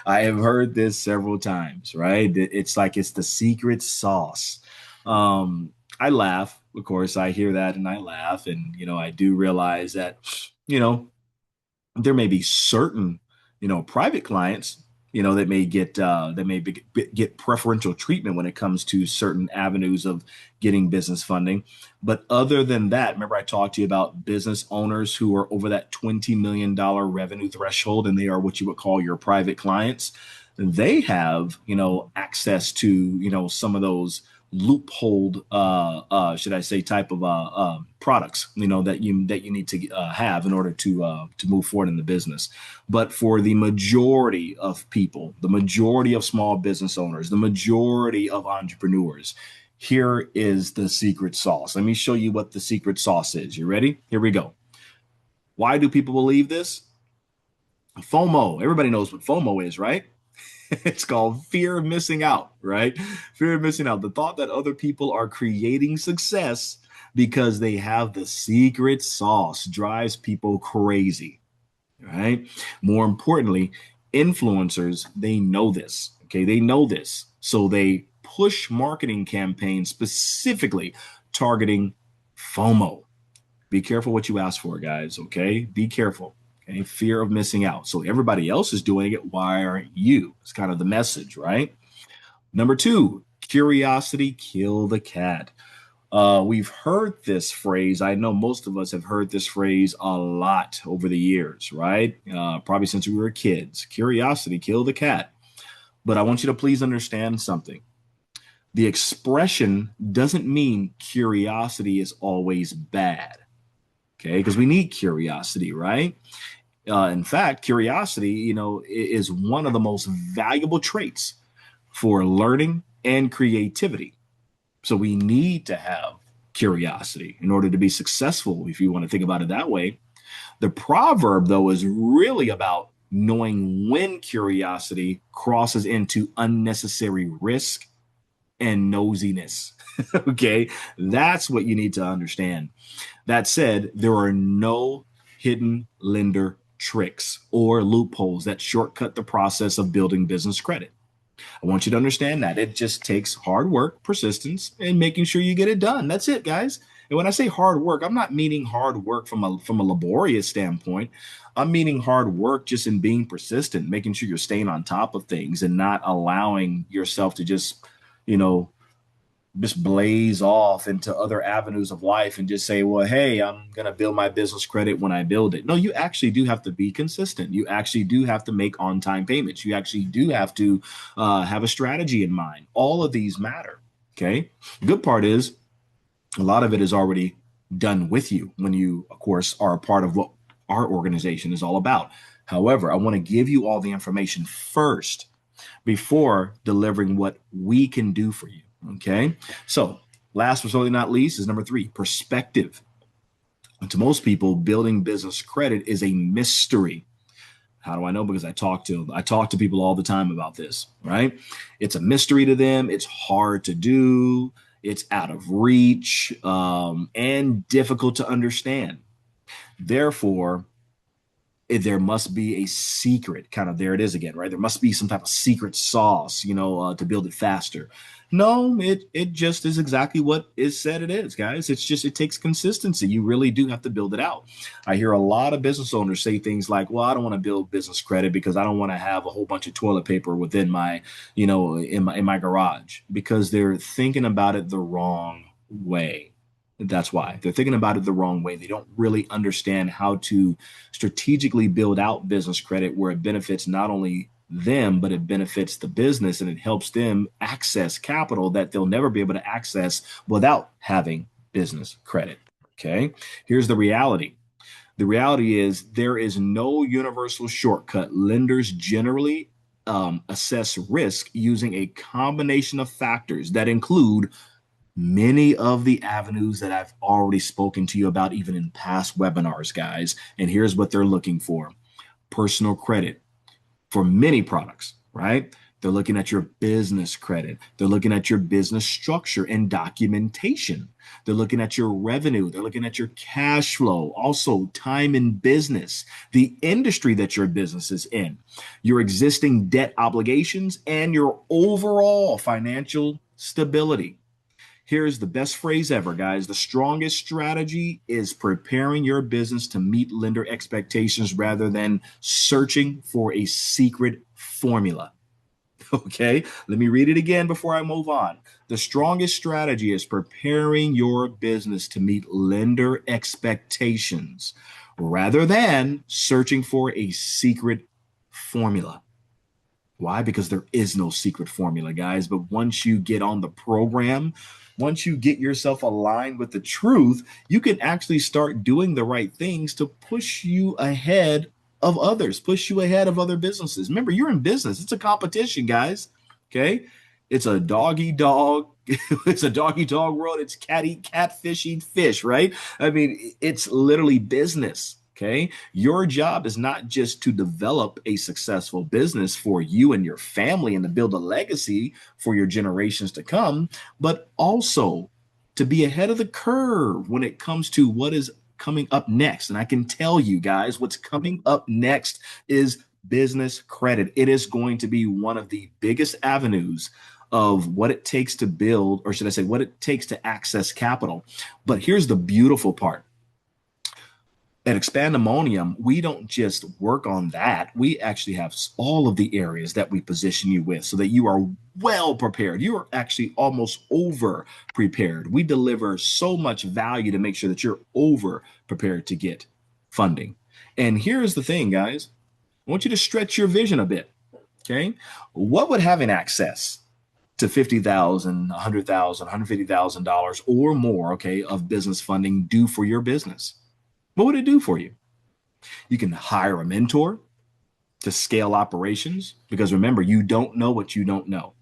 Speaker 1: I have heard this several times, right? It's like it's the secret sauce. I laugh. Of course, I hear that and I laugh. And, I do realize that, you know, there may be certain, private clients, that may get preferential treatment when it comes to certain avenues of getting business funding. But other than that, remember I talked to you about business owners who are over that $20 million revenue threshold, and they are what you would call your private clients. They have, access to, some of those loophole, should I say, type of products, that you need to have in order to move forward in the business. But for the majority of people, the majority of small business owners, the majority of entrepreneurs, here is the secret sauce. Let me show you what the secret sauce is. You ready? Here we go. Why do people believe this? FOMO. Everybody knows what FOMO is, right? It's called fear of missing out, right? Fear of missing out. The thought that other people are creating success because they have the secret sauce drives people crazy, right? More importantly, influencers, they know this, okay? They know this. So they push marketing campaigns specifically targeting FOMO. Be careful what you ask for, guys, okay? Be careful. Okay, fear of missing out. So everybody else is doing it. Why aren't you? It's kind of the message, right? Number two, curiosity kill the cat. We've heard this phrase. I know most of us have heard this phrase a lot over the years, right? Probably since we were kids. Curiosity kill the cat. But I want you to please understand something. The expression doesn't mean curiosity is always bad. Okay, because we need curiosity, right? In fact, curiosity, is one of the most valuable traits for learning and creativity. So we need to have curiosity in order to be successful, if you want to think about it that way. The proverb, though, is really about knowing when curiosity crosses into unnecessary risk and nosiness. Okay, that's what you need to understand. That said, there are no hidden lender tricks or loopholes that shortcut the process of building business credit. I want you to understand that it just takes hard work, persistence, and making sure you get it done. That's it, guys. And when I say hard work, I'm not meaning hard work from a laborious standpoint. I'm meaning hard work just in being persistent, making sure you're staying on top of things and not allowing yourself to you know, just blaze off into other avenues of life and just say, well, hey, I'm going to build my business credit when I build it. No, you actually do have to be consistent. You actually do have to make on time payments. You actually do have to have a strategy in mind. All of these matter. Okay. The good part is a lot of it is already done with you when you, of course, are a part of what our organization is all about. However, I want to give you all the information first before delivering what we can do for you. Okay. So, last but certainly not least is number three, perspective. And to most people, building business credit is a mystery. How do I know? Because I talk to people all the time about this, right? It's a mystery to them. It's hard to do. It's out of reach, and difficult to understand. Therefore, there must be a secret kind of, there it is again, right? There must be some type of secret sauce, to build it faster. No, it just is exactly what is said it is, guys. It takes consistency. You really do have to build it out. I hear a lot of business owners say things like, well, I don't want to build business credit because I don't want to have a whole bunch of toilet paper within my, in my garage, because they're thinking about it the wrong way. That's why they're thinking about it the wrong way. They don't really understand how to strategically build out business credit where it benefits not only them, but it benefits the business and it helps them access capital that they'll never be able to access without having business credit. Okay. Here's the reality. The reality is there is no universal shortcut. Lenders generally assess risk using a combination of factors that include many of the avenues that I've already spoken to you about, even in past webinars, guys. And here's what they're looking for: personal credit for many products, right? They're looking at your business credit. They're looking at your business structure and documentation. They're looking at your revenue. They're looking at your cash flow, also time in business, the industry that your business is in, your existing debt obligations, and your overall financial stability. Here's the best phrase ever, guys. The strongest strategy is preparing your business to meet lender expectations rather than searching for a secret formula. Okay, let me read it again before I move on. The strongest strategy is preparing your business to meet lender expectations rather than searching for a secret formula. Why? Because there is no secret formula, guys. But once you get on the program, once you get yourself aligned with the truth, you can actually start doing the right things to push you ahead of others, push you ahead of other businesses. Remember, you're in business, it's a competition, guys. Okay. It's a dog eat dog. It's a dog eat dog world. It's cat eat cat, fish eat fish, right? I mean, it's literally business. Okay. Your job is not just to develop a successful business for you and your family and to build a legacy for your generations to come, but also to be ahead of the curve when it comes to what is coming up next. And I can tell you guys, what's coming up next is business credit. It is going to be one of the biggest avenues of what it takes to build, or should I say, what it takes to access capital. But here's the beautiful part. At Expandemonium, we don't just work on that. We actually have all of the areas that we position you with so that you are well prepared. You are actually almost over prepared. We deliver so much value to make sure that you're over prepared to get funding. And here's the thing, guys. I want you to stretch your vision a bit. Okay. What would having access to $50,000, $100,000, $150,000 or more, okay, of business funding do for your business? What would it do for you? You can hire a mentor to scale operations because remember, you don't know what you don't know.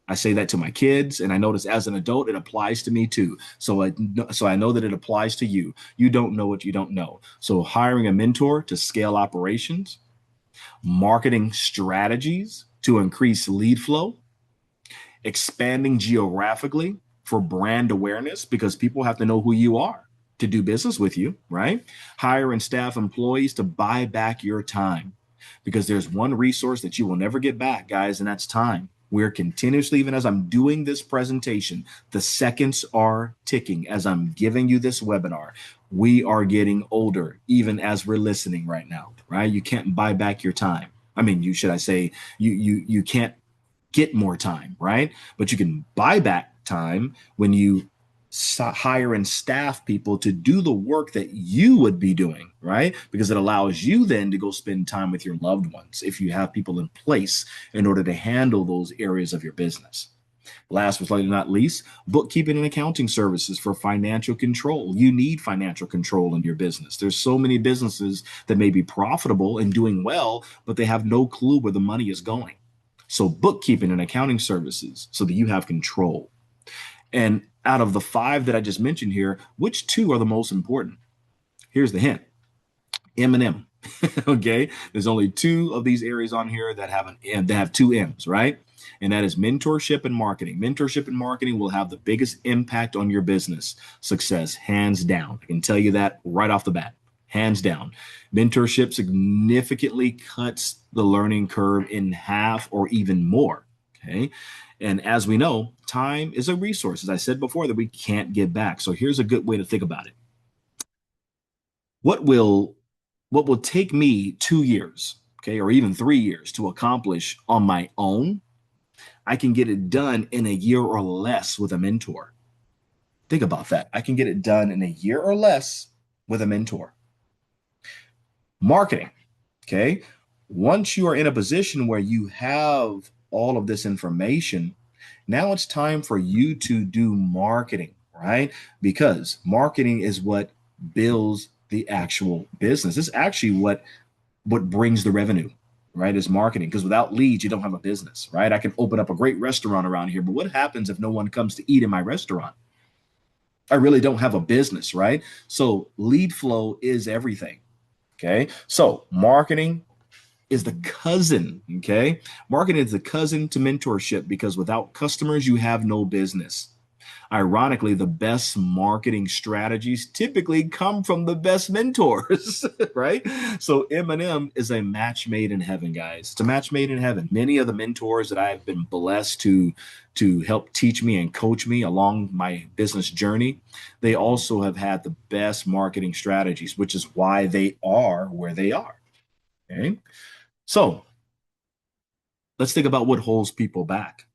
Speaker 1: I say that to my kids, and I notice as an adult, it applies to me too. So I know that it applies to you. You don't know what you don't know. So hiring a mentor to scale operations, marketing strategies to increase lead flow, expanding geographically for brand awareness because people have to know who you are to do business with you, right? Hire and staff employees to buy back your time because there's one resource that you will never get back, guys, and that's time. We're continuously, even as I'm doing this presentation, the seconds are ticking as I'm giving you this webinar. We are getting older, even as we're listening right now, right? You can't buy back your time. I mean, you should I say you can't get more time, right? But you can buy back time when you hire and staff people to do the work that you would be doing, right? Because it allows you then to go spend time with your loved ones if you have people in place in order to handle those areas of your business. Last but certainly not least, bookkeeping and accounting services for financial control. You need financial control in your business. There's so many businesses that may be profitable and doing well, but they have no clue where the money is going. So bookkeeping and accounting services so that you have control. And out of the five that I just mentioned here, which two are the most important? Here's the hint. M&M. Okay. There's only two of these areas on here that have that have two M's, right? And that is mentorship and marketing. Mentorship and marketing will have the biggest impact on your business success, hands down. I can tell you that right off the bat, hands down. Mentorship significantly cuts the learning curve in half or even more. Okay. And as we know, time is a resource, as I said before, that we can't get back. So here's a good way to think about it. What will take me 2 years, okay, or even 3 years to accomplish on my own, I can get it done in a year or less with a mentor. Think about that. I can get it done in a year or less with a mentor. Marketing, okay? Once you are in a position where you have all of this information, now it's time for you to do marketing, right? Because marketing is what builds the actual business. It's actually what brings the revenue, right? Is marketing. Because without leads, you don't have a business, right? I can open up a great restaurant around here, but what happens if no one comes to eat in my restaurant? I really don't have a business, right? So lead flow is everything. Okay. So marketing is the cousin. Okay. Marketing is the cousin to mentorship because without customers, you have no business. Ironically, the best marketing strategies typically come from the best mentors, right? So M&M is a match made in heaven, guys. It's a match made in heaven. Many of the mentors that I've been blessed to help teach me and coach me along my business journey, they also have had the best marketing strategies, which is why they are where they are. Okay. So let's think about what holds people back.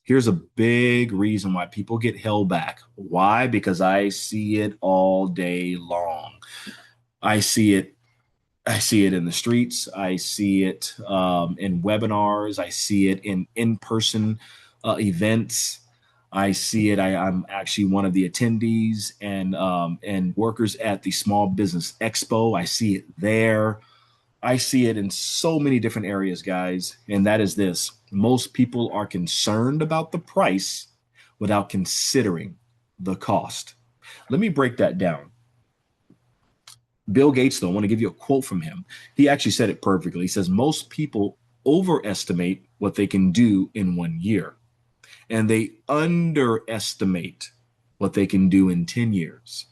Speaker 1: Here's a big reason why people get held back. Why? Because I see it all day long. I see it I see it in the streets. I see it in webinars. I see it in in-person events. I see it. I'm actually one of the attendees and workers at the Small Business Expo. I see it there. I see it in so many different areas, guys. And that is this: most people are concerned about the price without considering the cost. Let me break that down. Bill Gates, though, I want to give you a quote from him. He actually said it perfectly. He says, most people overestimate what they can do in 1 year, and they underestimate what they can do in 10 years.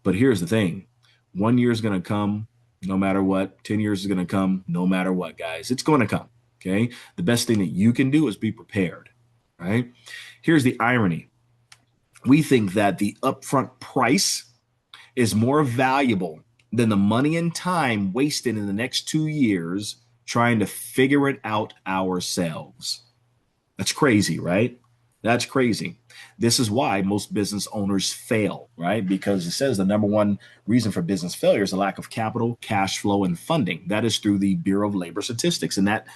Speaker 1: But here's the thing: 1 year is going to come no matter what, 10 years is going to come no matter what, guys. It's going to come. Okay. The best thing that you can do is be prepared. Right. Here's the irony: we think that the upfront price is more valuable than the money and time wasted in the next 2 years trying to figure it out ourselves. That's crazy, right? That's crazy. This is why most business owners fail, right? Because it says the number one reason for business failure is a lack of capital, cash flow, and funding. That is through the Bureau of Labor Statistics, and that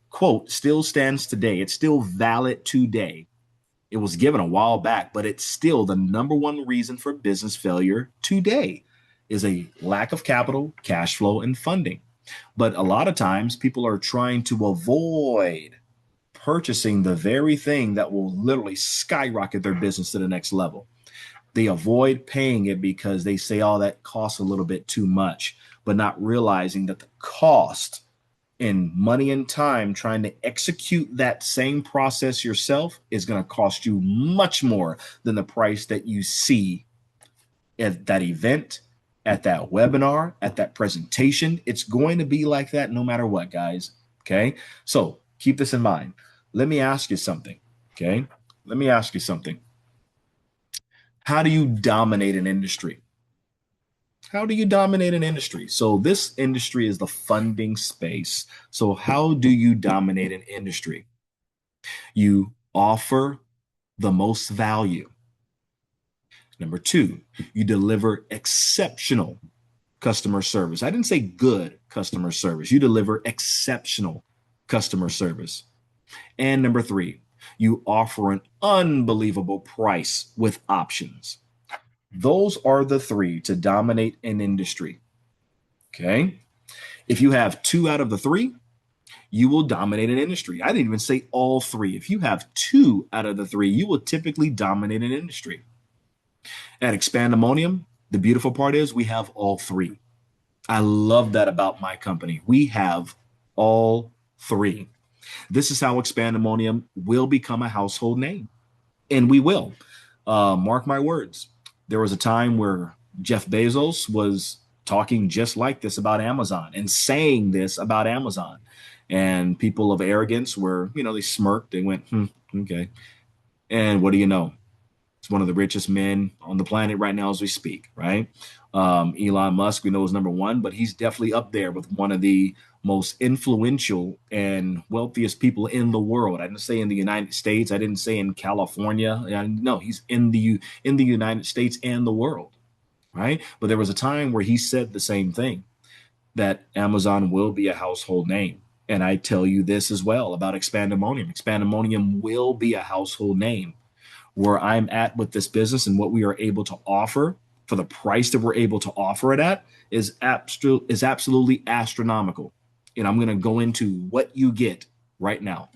Speaker 1: quote still stands today. It's still valid today. It was given a while back, but it's still the number one reason for business failure today is a lack of capital, cash flow, and funding. But a lot of times people are trying to avoid purchasing the very thing that will literally skyrocket their business to the next level. They avoid paying it because they say, oh, that costs a little bit too much, but not realizing that the cost in money and time trying to execute that same process yourself is going to cost you much more than the price that you see at that event, at that webinar, at that presentation. It's going to be like that no matter what, guys. Okay. So keep this in mind. Let me ask you something. Okay. Let me ask you something. How do you dominate an industry? How do you dominate an industry? So this industry is the funding space. So how do you dominate an industry? You offer the most value. Number two, you deliver exceptional customer service. I didn't say good customer service. You deliver exceptional customer service. And number three, you offer an unbelievable price with options. Those are the three to dominate an industry. Okay. If you have two out of the three, you will dominate an industry. I didn't even say all three. If you have two out of the three, you will typically dominate an industry. At Expandemonium, the beautiful part is we have all three. I love that about my company. We have all three. This is how Expandemonium will become a household name. And we will. Mark my words. There was a time where Jeff Bezos was talking just like this about Amazon and saying this about Amazon. And people of arrogance were, they smirked. They went, okay. And what do you know? It's one of the richest men on the planet right now as we speak, right? Elon Musk, we know, is number one, but he's definitely up there with one of the most influential and wealthiest people in the world. I didn't say in the United States. I didn't say in California. No, he's in the United States and the world, right? But there was a time where he said the same thing, that Amazon will be a household name. And I tell you this as well about Expandemonium. Expandemonium will be a household name. Where I'm at with this business and what we are able to offer for the price that we're able to offer it at is absolutely astronomical. And I'm going to go into what you get right now.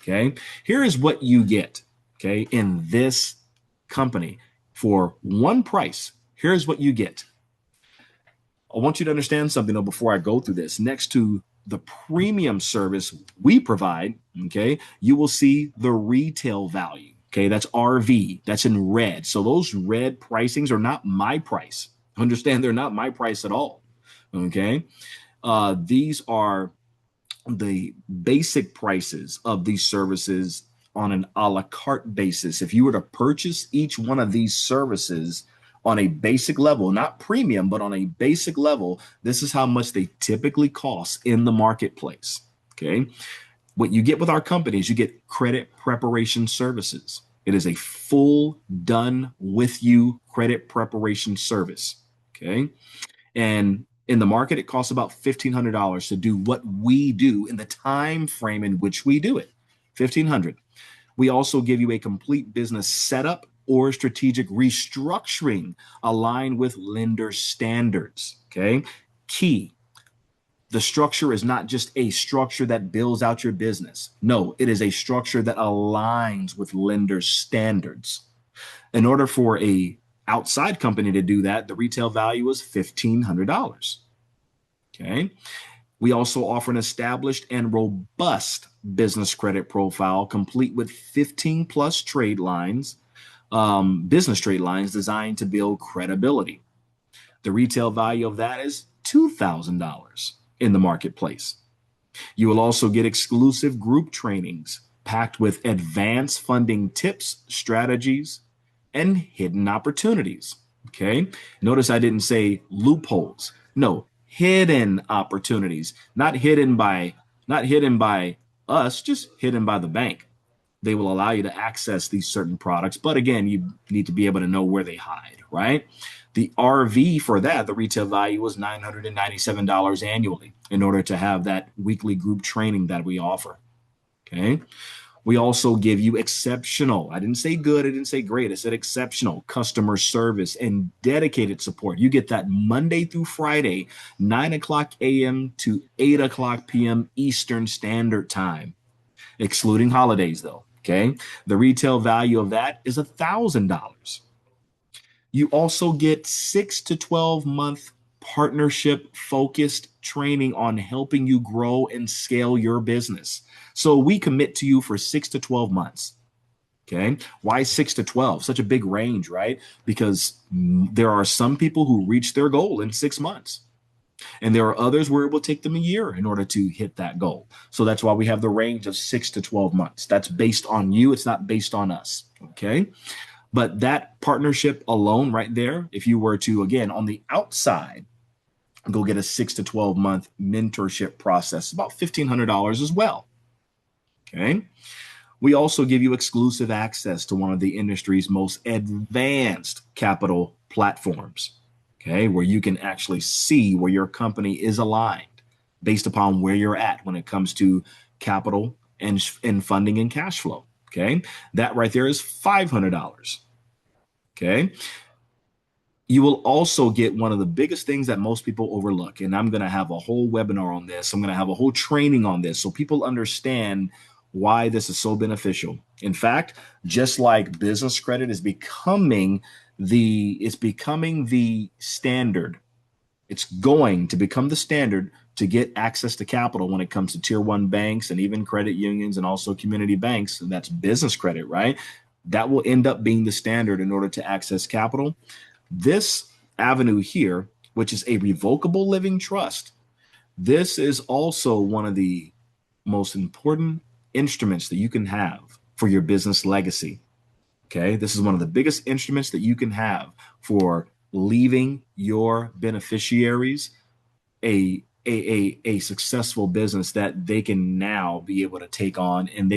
Speaker 1: Okay. Here is what you get. Okay. In this company for one price. Here's what you get. I want you to understand something though before I go through this. Next to the premium service we provide, okay, you will see the retail value. Okay, that's RV. That's in red. So those red pricings are not my price. Understand, they're not my price at all. Okay, these are the basic prices of these services on an a la carte basis. If you were to purchase each one of these services on a basic level, not premium, but on a basic level, this is how much they typically cost in the marketplace. Okay. What you get with our company is you get credit preparation services. It is a full done with you credit preparation service. Okay. And in the market, it costs about $1,500 to do what we do in the time frame in which we do it. 1,500. We also give you a complete business setup or strategic restructuring aligned with lender standards. Okay. Key, the structure is not just a structure that builds out your business. No, it is a structure that aligns with lender standards. In order for a outside company to do that, the retail value is $1,500. Okay. We also offer an established and robust business credit profile, complete with 15 plus trade lines, business trade lines designed to build credibility. The retail value of that is $2,000 in the marketplace. You will also get exclusive group trainings packed with advanced funding tips, strategies, and hidden opportunities. Okay. Notice I didn't say loopholes. No, hidden opportunities, not hidden by us, just hidden by the bank. They will allow you to access these certain products. But again, you need to be able to know where they hide, right? The RV for that, the retail value was $997 annually in order to have that weekly group training that we offer. Okay. We also give you exceptional, I didn't say good, I didn't say great, I said exceptional customer service and dedicated support. You get that Monday through Friday, 9 o'clock a.m. to 8 o'clock p.m. Eastern Standard Time, excluding holidays though. Okay. The retail value of that is $1,000. You also get 6 to 12 month partnership focused training on helping you grow and scale your business. So we commit to you for 6 to 12 months. Okay. Why 6 to 12? Such a big range, right? Because there are some people who reach their goal in 6 months. And there are others where it will take them a year in order to hit that goal. So that's why we have the range of 6 to 12 months. That's based on you. It's not based on us. Okay. But that partnership alone right there, if you were to, again, on the outside, go get a 6 to 12 month mentorship process, about $1,500 as well. Okay. We also give you exclusive access to one of the industry's most advanced capital platforms. Okay. Where you can actually see where your company is aligned based upon where you're at when it comes to capital and funding and cash flow. Okay. That right there is $500. Okay. You will also get one of the biggest things that most people overlook. And I'm going to have a whole webinar on this. I'm going to have a whole training on this so people understand why this is so beneficial. In fact, just like business credit is becoming the standard. It's going to become the standard to get access to capital when it comes to tier one banks and even credit unions and also community banks. And that's business credit, right? That will end up being the standard in order to access capital. This avenue here, which is a revocable living trust, this is also one of the most important instruments that you can have for your business legacy. Okay. This is one of the biggest instruments that you can have for leaving your beneficiaries a successful business that they can now be able to take on, and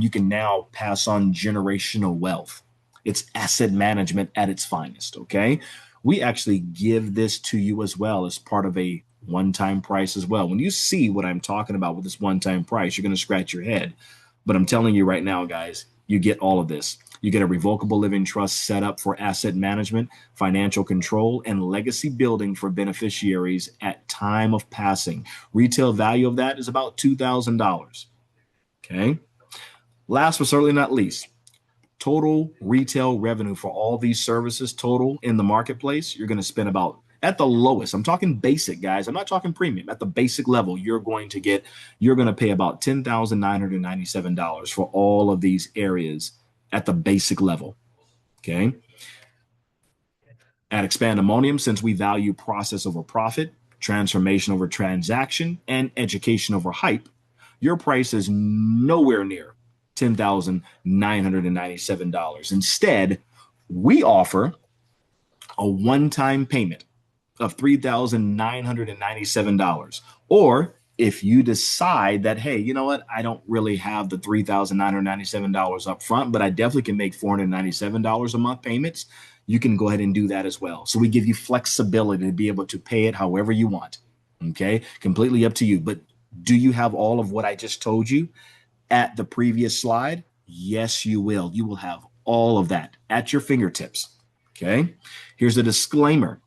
Speaker 1: you can now pass on generational wealth. It's asset management at its finest. Okay. We actually give this to you as well as part of a one-time price as well. When you see what I'm talking about with this one-time price, you're going to scratch your head. But I'm telling you right now, guys, you get all of this. You get a revocable living trust set up for asset management, financial control, and legacy building for beneficiaries at time of passing. Retail value of that is about $2,000. Okay. Last but certainly not least, total retail revenue for all these services total in the marketplace, you're going to spend about, at the lowest, I'm talking basic, guys. I'm not talking premium. At the basic level, you're going to pay about $10,997 for all of these areas at the basic level. Okay. At Expandemonium, since we value process over profit, transformation over transaction, and education over hype, your price is nowhere near $10,997. Instead, we offer a one-time payment of $3,997. Or if you decide that, hey, you know what, I don't really have the $3,997 up front, but I definitely can make $497 a month payments, you can go ahead and do that as well. So we give you flexibility to be able to pay it however you want. Okay, completely up to you. But do you have all of what I just told you at the previous slide? Yes, you will. You will have all of that at your fingertips. Okay, here's a disclaimer.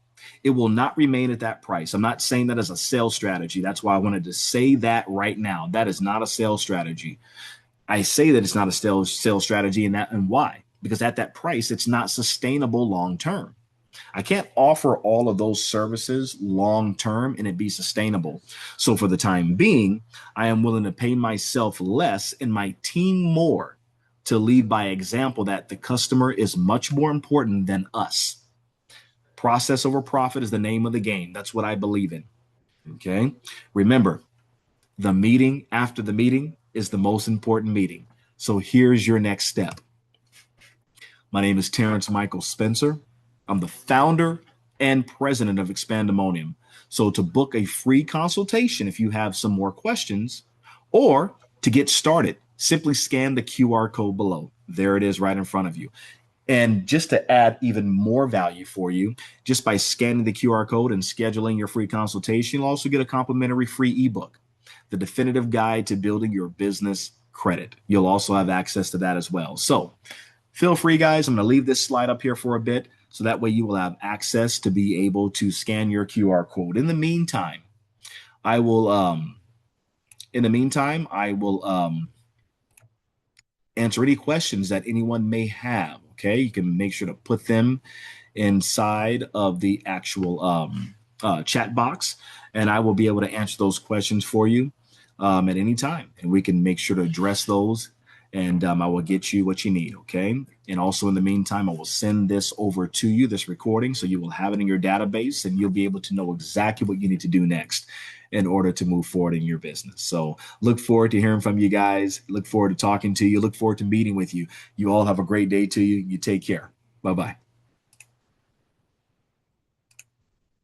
Speaker 1: It will not remain at that price. I'm not saying that as a sales strategy. That's why I wanted to say that right now. That is not a sales strategy. I say that it's not a sales strategy, and why? Because at that price, it's not sustainable long term. I can't offer all of those services long term and it be sustainable. So for the time being, I am willing to pay myself less and my team more to lead by example that the customer is much more important than us. Process over profit is the name of the game. That's what I believe in. Okay. Remember, the meeting after the meeting is the most important meeting. So here's your next step. My name is Terence Michael Spencer. I'm the founder and president of Expandemonium. So to book a free consultation, if you have some more questions, or to get started, simply scan the QR code below. There it is right in front of you. And just to add even more value for you, just by scanning the QR code and scheduling your free consultation, you'll also get a complimentary free ebook, The Definitive Guide to Building Your Business Credit. You'll also have access to that as well. So feel free, guys. I'm going to leave this slide up here for a bit so that way you will have access to be able to scan your QR code. In the meantime, I will answer any questions that anyone may have. Okay, you can make sure to put them inside of the actual chat box, and I will be able to answer those questions for you at any time, and we can make sure to address those, and I will get you what you need. Okay, and also in the meantime, I will send this over to you, this recording, so you will have it in your database, and you'll be able to know exactly what you need to do next in order to move forward in your business. So look forward to hearing from you guys. Look forward to talking to you. Look forward to meeting with you. You all have a great day to you. You take care. Bye-bye.